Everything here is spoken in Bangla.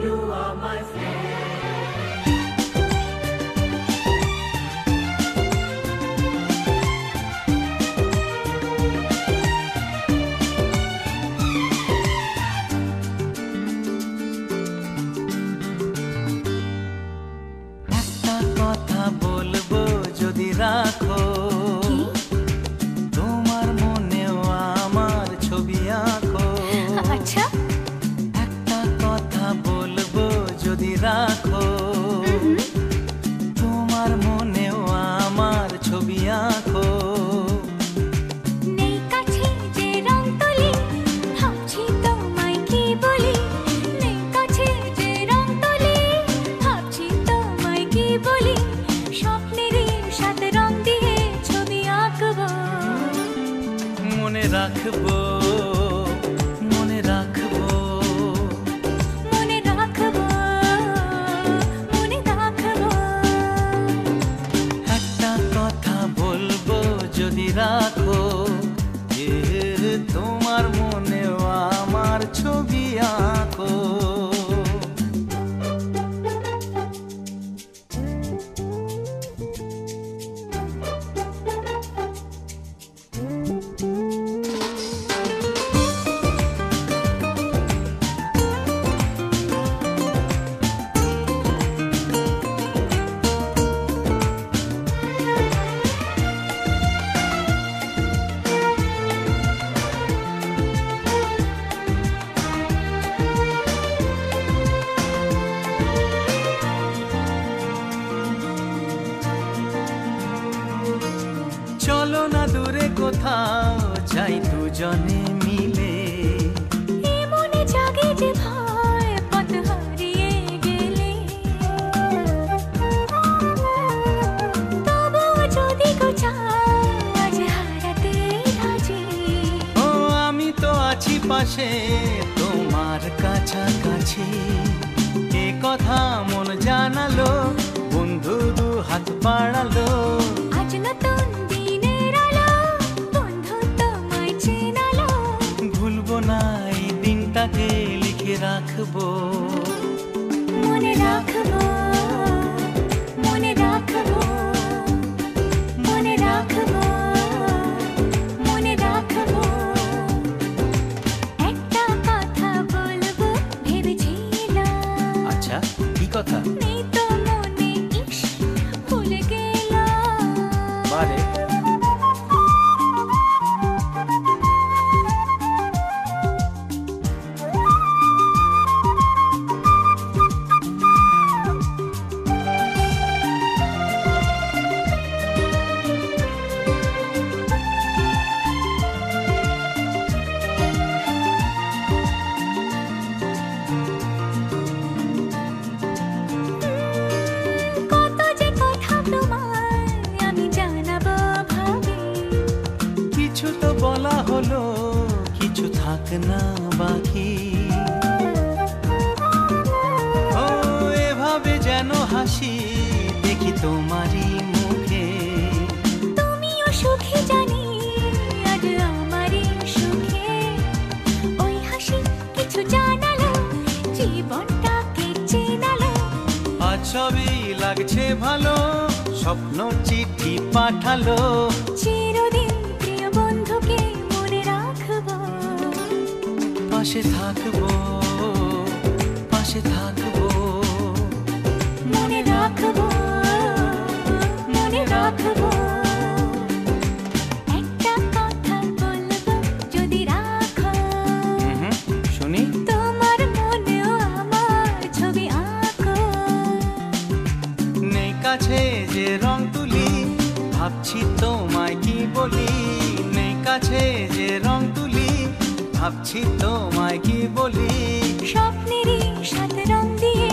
You are my friend. একটা কথা বলবো যদি রাখো, তোমার মনেও আমার ছবি আঁকো। আচ্ছা, একটা কথা বলবো যদি রাখো, তোমার মনেও আমার ছবি আঁকো। নেই কাছে যে রং তুলি, ভাবছি তোমায় কি বলি। নেই কাছে যে রং তুলি, ভাবছি তোমায় কি বলি। স্বপ্নেরই সাথে রং দিয়ে ছবি আঁকবো। মনে রাখবো, মনে রাখবো, মনে রাখবো, মনে রাখবো। একটা কথা বলবো যদি রাখো, যে তোমার মনেও আমার ছবি আঁকো। চলো না দূরে কোথাও যাই দুজনে মিলে। এ মনে জাগে যে ভয় পথ হারিয়ে গেলে। তবুও যদি গো চাও, আজ হারাতে রাজি। ও আমি তো আছি পাশে তোমার কাছাকাছি। এ কথা মন জানালো, বন্ধু দু হাত বাড়ালো। আজ নতুন দিনের আলো, বন্ধু তোমায় চেনালো। ভুলবো না এই দিনটাকে, লিখে রাখবো। মনে রাখবো, মনে রাখবো, মনে রাখবো, মনে রাখবো। একটা কথা বলবো ভেবেছিলাম। আচ্ছা, কি কথা? নেই তো মনে, ইস ভুলে গেলাম। বারে কত যে কথা তোমায় আমি জানাবো ভাবি। কিছু তো বলা হলো, কিছু থাক না বাকি। ও এভাবে যেন হাসি দেখি তোমারই মুখে। তুমিও সুখী জানি, আজ আমারই সুখে। ওই হাসি কিছু জানালো, জীবনটাকে চেনালো। আজ সবই লাগছে ভালো, স্বপ্ন চিঠি পাঠালো। চিরদিন প্রিয় বন্ধুকে মনে রাখবো। পাশে থাকবো, পাশে থাকবো। মনে রাখবো, মনে রাখবো। একটা কথা বলবো যদি রাখো, শুনি। তোমার মনেও আমার ছবি আঁকো। নেই কাছে যে রং তুলি, ভাবছি তোমায় কি বলি। নেই কাছে যে রং তুলি, ভাবছি তোমায় কি বলি। স্বপ্নেরই সাথে রং দিয়ে